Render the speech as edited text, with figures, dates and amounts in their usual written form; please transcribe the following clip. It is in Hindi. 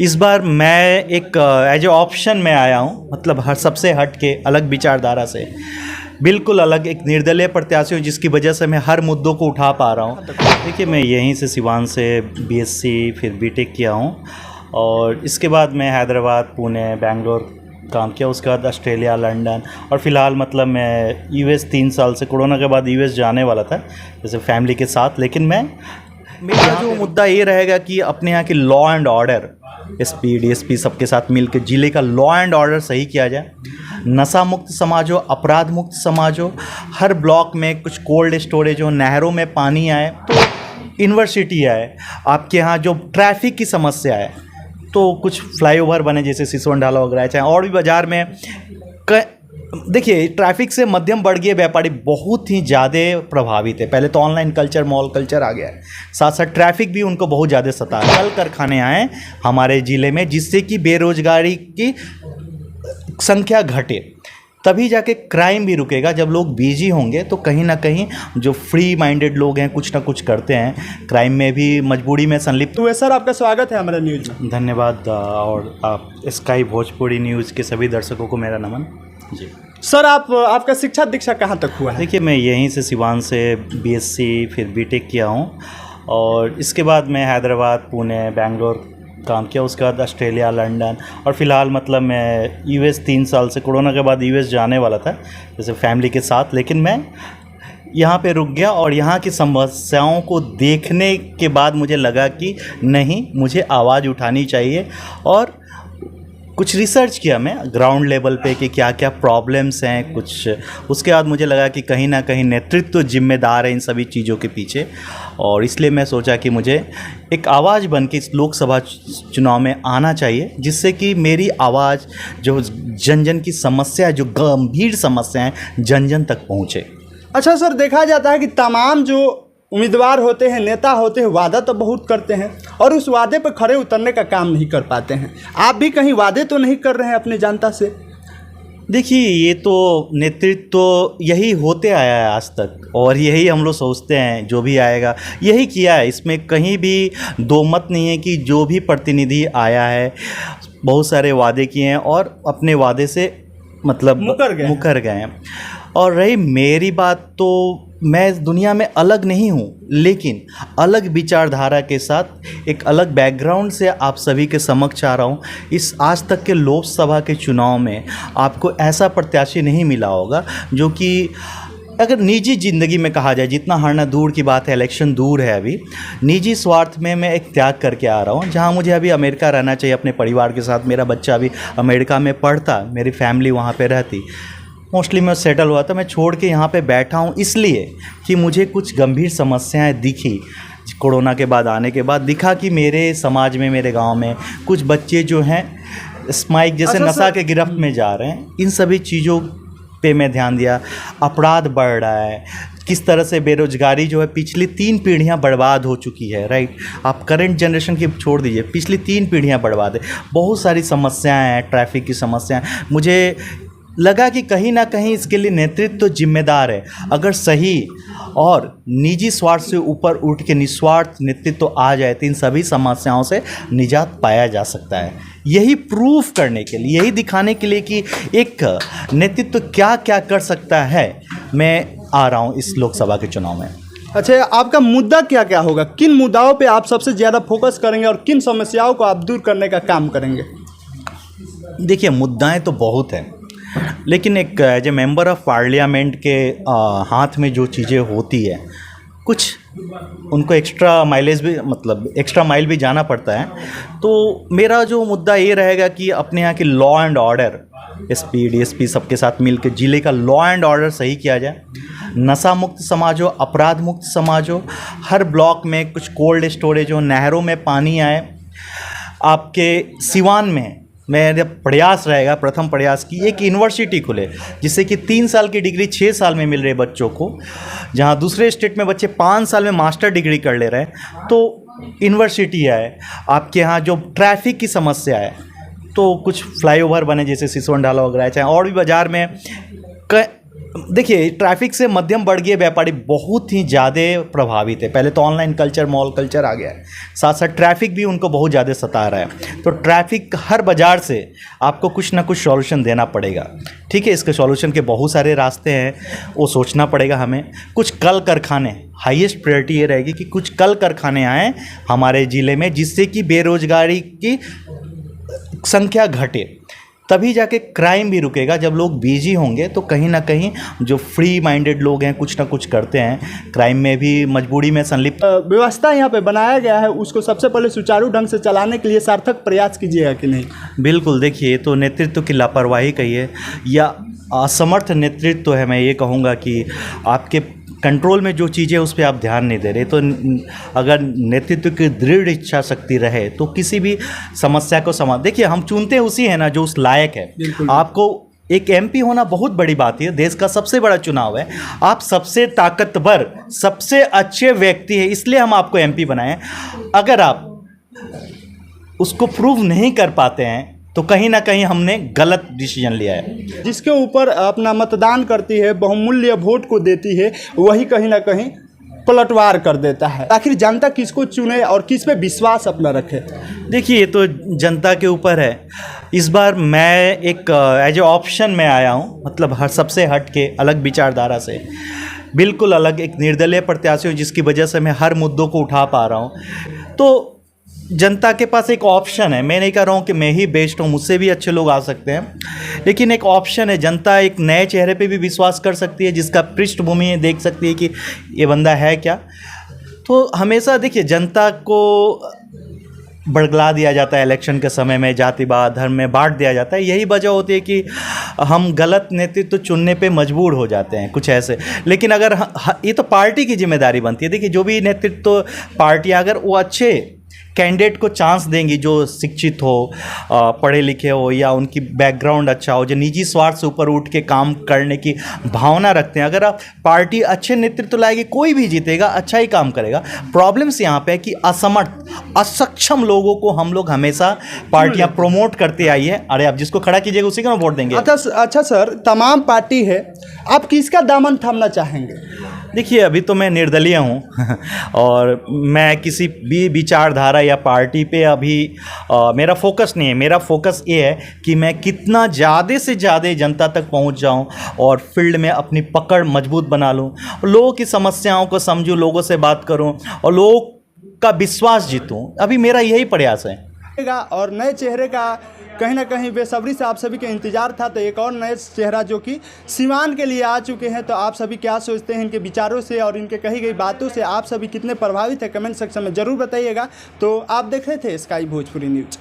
इस बार मैं एक एज ए ऑप्शन में आया हूँ, मतलब हर सबसे हट के अलग विचारधारा से, बिल्कुल अलग एक निर्दलीय प्रत्याशी हूँ, जिसकी वजह से मैं हर मुद्दों को उठा पा रहा हूँ। देखिए, मैं यहीं से सिवान से बीएससी फिर बीटेक किया हूँ और इसके बाद मैं हैदराबाद, पुणे, बेंगलोर काम किया। उसके बाद ऑस्ट्रेलिया, लंदन और फ़िलहाल मतलब मैं यूएस 3 साल से, कोरोना के बाद यूएस जाने वाला था जैसे फैमिली के साथ। लेकिन मेरा जो मुद्दा ये रहेगा कि अपने यहाँ की law and order, SP, DSP सबके साथ मिलकर जिले का लॉ एंड ऑर्डर सही किया जाए। नशा मुक्त समाज हो, अपराध मुक्त समाज हो, हर ब्लॉक में कुछ कोल्ड स्टोरेज हो, नहरों में पानी आए, तो यूनिवर्सिटी आए। आपके यहाँ जो ट्रैफिक की समस्या है तो कुछ फ्लाईओवर बने जैसे सिसवन ढाला वगैरह, चाहे और भी बाज़ार में देखिए, ट्रैफिक से मध्यम वर्गीय व्यापारी बहुत ही ज़्यादा प्रभावित है। पहले तो ऑनलाइन कल्चर, मॉल कल्चर आ गया है, साथ साथ ट्रैफिक भी उनको बहुत ज़्यादा सता है। कल कारखाने आए हमारे ज़िले में, जिससे कि बेरोजगारी की संख्या घटे, तभी जाके क्राइम भी रुकेगा। जब लोग बिजी होंगे तो कहीं ना कहीं जो फ्री माइंडेड लोग हैं कुछ ना कुछ करते हैं, क्राइम में भी मजबूरी में संलिप्त तो सर, आपका स्वागत है हमारे न्यूज़ में। धन्यवाद। और आप स्काई भोजपुरी न्यूज़ के सभी दर्शकों को मेरा नमन जी। सर, आपका शिक्षा दीक्षा कहाँ तक हुआ है? देखिए, मैं यहीं से सिवान से बीएससी फिर बीटेक किया हूँ और इसके बाद मैं हैदराबाद, पुणे, बेंगलोर काम किया। उसके बाद ऑस्ट्रेलिया, लंदन और फ़िलहाल मतलब मैं यूएस 3 साल से, कोरोना के बाद यूएस जाने वाला था जैसे फैमिली के साथ। लेकिन मैं यहाँ पे रुक गया और यहाँ की समस्याओं को देखने के बाद मुझे लगा कि नहीं, मुझे आवाज़ उठानी चाहिए। और कुछ रिसर्च किया मैं ग्राउंड लेवल पे कि क्या क्या प्रॉब्लम्स हैं कुछ। उसके बाद मुझे लगा कि कहीं ना कहीं नेतृत्व जिम्मेदार है इन सभी चीज़ों के पीछे, और इसलिए मैं सोचा कि मुझे एक आवाज़ बन के इस लोकसभा चुनाव में आना चाहिए, जिससे कि मेरी आवाज़ जो जन जन की समस्या, जो गंभीर समस्या है, जन जन तक पहुँचे। अच्छा सर, देखा जाता है कि तमाम जो उम्मीदवार होते हैं, नेता होते हैं, वादा तो बहुत करते हैं और उस वादे पर खड़े उतरने का काम नहीं कर पाते हैं। आप भी कहीं वादे तो नहीं कर रहे हैं अपनी जनता से? देखिए, ये तो नेतृत्व तो यही होते आया है आज तक, और यही हम लोग सोचते हैं जो भी आएगा यही किया है। इसमें कहीं भी दो मत नहीं है कि जो भी प्रतिनिधि आया है बहुत सारे वादे किए हैं और अपने वादे से मतलब मुकर गए हैं। और रही मेरी बात, तो मैं दुनिया में अलग नहीं हूँ, लेकिन अलग विचारधारा के साथ एक अलग बैकग्राउंड से आप सभी के समक्ष आ रहा हूँ। इस आज तक के लोकसभा के चुनाव में आपको ऐसा प्रत्याशी नहीं मिला होगा जो कि, अगर निजी ज़िंदगी में कहा जाए, जितना हारना दूर की बात है, इलेक्शन दूर है, अभी निजी स्वार्थ में मैं एक त्याग करके आ रहा हूँ। जहाँ मुझे अभी अमेरिका रहना चाहिए अपने परिवार के साथ, मेरा बच्चा अभी अमेरिका में पढ़ता, मेरी फैमिली वहाँ पे रहती, मोस्टली मैं सेटल हुआ था, मैं छोड़ के यहाँ पे बैठा हूँ इसलिए कि मुझे कुछ गंभीर समस्याएं दिखी। कोरोना के बाद आने के बाद दिखा कि मेरे समाज में, मेरे गांव में कुछ बच्चे जो हैं स्माइक जैसे नशा के गिरफ्त में जा रहे हैं। इन सभी चीज़ों पे मैं ध्यान दिया। अपराध बढ़ रहा है, किस तरह से बेरोजगारी जो है पिछली 3 पीढ़ियाँ बर्बाद हो चुकी है, राइट। आप करंट जनरेशन की छोड़ दीजिए, पिछली 3 पीढ़ियाँ बर्बाद है। बहुत सारी समस्याएँ हैं, ट्रैफिक की समस्याएँ। मुझे लगा कि कहीं ना कहीं इसके लिए नेतृत्व तो जिम्मेदार है। अगर सही और निजी स्वार्थ से ऊपर उठ के निस्वार्थ नेतृत्व तो आ जाए तो इन सभी समस्याओं से निजात पाया जा सकता है। यही प्रूफ करने के लिए, यही दिखाने के लिए कि एक नेतृत्व क्या क्या कर सकता है, मैं आ रहा हूँ इस लोकसभा के चुनाव में। अच्छा, आपका मुद्दा क्या क्या होगा? किन मुद्दाओं पे आप सबसे ज़्यादा फोकस करेंगे और किन समस्याओं को आप दूर करने का काम करेंगे? देखिए, मुद्दाएं तो बहुत हैं, लेकिन एक as a member of parliament के हाथ में जो चीज़ें होती है, कुछ उनको एक्स्ट्रा माइलेज भी, मतलब एक्स्ट्रा माइल भी जाना पड़ता है। तो मेरा जो मुद्दा ये रहेगा कि अपने यहाँ की law and order, SP, DSP सबके साथ मिलकर जिले का लॉ एंड ऑर्डर सही किया जाए। नशा मुक्त समाज हो, अपराध मुक्त समाज हो, हर ब्लॉक में कुछ कोल्ड स्टोरेज हो, नहरों में पानी आए। आपके सिवान में मेरा प्रयास रहेगा, प्रथम प्रयास, की एक यूनिवर्सिटी खुले, जिससे कि 3 साल की डिग्री 6 साल में मिल रही बच्चों को, जहां दूसरे स्टेट में बच्चे 5 साल में मास्टर डिग्री कर ले रहे हैं। तो यूनिवर्सिटी है। आपके यहाँ जो ट्रैफिक की समस्या है तो कुछ फ्लाईओवर बने जैसे सिसवन ढाला वगैरह, चाहे और भी बाज़ार में देखिए, ट्रैफिक से मध्यम वर्गीय व्यापारी बहुत ही ज़्यादा प्रभावित है। पहले तो ऑनलाइन कल्चर, मॉल कल्चर आ गया है, साथ साथ ट्रैफिक भी उनको बहुत ज़्यादा सता रहा है। तो ट्रैफिक हर बाज़ार से आपको कुछ ना कुछ सॉल्यूशन देना पड़ेगा, ठीक है। इसके सॉल्यूशन के बहुत सारे रास्ते हैं, वो सोचना पड़ेगा हमें। कुछ कल कारखाने, हाईएस्ट प्रायोरिटी ये रहेगी कि कुछ कल कारखाने आएँ हमारे ज़िले में, जिससे कि बेरोजगारी की संख्या घटे, तभी जाके क्राइम भी रुकेगा। जब लोग बिजी होंगे तो कहीं ना कहीं जो फ्री माइंडेड लोग हैं कुछ ना कुछ करते हैं, क्राइम में भी मजबूरी में संलिप्त। व्यवस्था यहाँ पे बनाया गया है, उसको सबसे पहले सुचारू ढंग से चलाने के लिए सार्थक प्रयास कीजिएगा कि नहीं? बिल्कुल, देखिए, तो नेतृत्व की लापरवाही कहिए या असमर्थ नेतृत्व है, मैं ये कहूँगा कि आपके कंट्रोल में जो चीज़ें उस पर आप ध्यान नहीं दे रहे। तो अगर नेतृत्व की दृढ़ इच्छा शक्ति रहे तो किसी भी समस्या को देखिए, हम चुनते उसी है ना जो उस लायक है। आपको एक एमपी होना बहुत बड़ी बात है, देश का सबसे बड़ा चुनाव है। आप सबसे ताकतवर, सबसे अच्छे व्यक्ति है, इसलिए हम आपको एमपी बनाए। अगर आप उसको प्रूव नहीं कर पाते हैं तो कहीं ना कहीं हमने गलत डिसीजन लिया है। जिसके ऊपर अपना मतदान करती है, बहुमूल्य वोट को देती है, वही कहीं ना कहीं पलटवार कर देता है। आखिर जनता किसको चुने और किस पे विश्वास अपना रखे? देखिए, ये तो जनता के ऊपर है। इस बार मैं एक एज ए ऑप्शन में आया हूँ, मतलब हर सबसे हट के अलग विचारधारा से, बिल्कुल अलग एक निर्दलीय प्रत्याशी हूँ, जिसकी वजह से मैं हर मुद्दों को उठा पा रहा हूँ। तो जनता के पास एक ऑप्शन है। मैं नहीं कह रहा हूँ कि मैं ही बेस्ट हूँ, मुझसे भी अच्छे लोग आ सकते हैं, लेकिन एक ऑप्शन है। जनता एक नए चेहरे पे भी विश्वास कर सकती है, जिसका पृष्ठभूमि देख सकती है कि ये बंदा है क्या। तो हमेशा देखिए, जनता को बरगला दिया जाता है इलेक्शन के समय में, जातिवाद, धर्म में बांट दिया जाता है। यही वजह होती है कि हम गलत नेतृत्व चुनने पे मजबूर हो जाते हैं, कुछ ऐसे। लेकिन अगर ये तो पार्टी की जिम्मेदारी बनती है। देखिए, जो भी नेतृत्व पार्टियाँ, अगर वो अच्छे कैंडिडेट को चांस देंगी, जो शिक्षित हो, पढ़े लिखे हो, या उनकी बैकग्राउंड अच्छा हो, जो निजी स्वार्थ से ऊपर उठ के काम करने की भावना रखते हैं, अगर आप पार्टी अच्छे नेतृत्व लाएगी, कोई भी जीतेगा, अच्छा ही काम करेगा। प्रॉब्लम्स यहाँ पे है कि असमर्थ, असक्षम लोगों को हम लोग हमेशा पार्टियाँ प्रमोट करते आई है। अरे आप जिसको खड़ा कीजिएगा उसी का वोट देंगे। अच्छा सर, तमाम पार्टी है, आप किसका दामन थामना चाहेंगे? देखिए, अभी तो मैं निर्दलीय हूँ और मैं किसी भी विचारधारा या पार्टी पे अभी मेरा फोकस नहीं है। मेरा फोकस ये है कि मैं कितना ज़्यादा से ज़्यादा जनता तक पहुँच जाऊँ और फील्ड में अपनी पकड़ मजबूत बना लूँ, लोगों की समस्याओं को समझूँ, लोगों से बात करूँ और लोगों का विश्वास जीतूँ। अभी मेरा यही प्रयास है। और नए चेहरे का कहीं ना कहीं बेसब्री से आप सभी का इंतजार था, तो एक और नए चेहरा जो कि सीवान के लिए आ चुके हैं। तो आप सभी क्या सोचते हैं इनके विचारों से और इनके कही गई बातों से? आप सभी कितने प्रभावित हैं, कमेंट सेक्शन में ज़रूर बताइएगा। तो आप देख रहे थे स्काई भोजपुरी न्यूज़।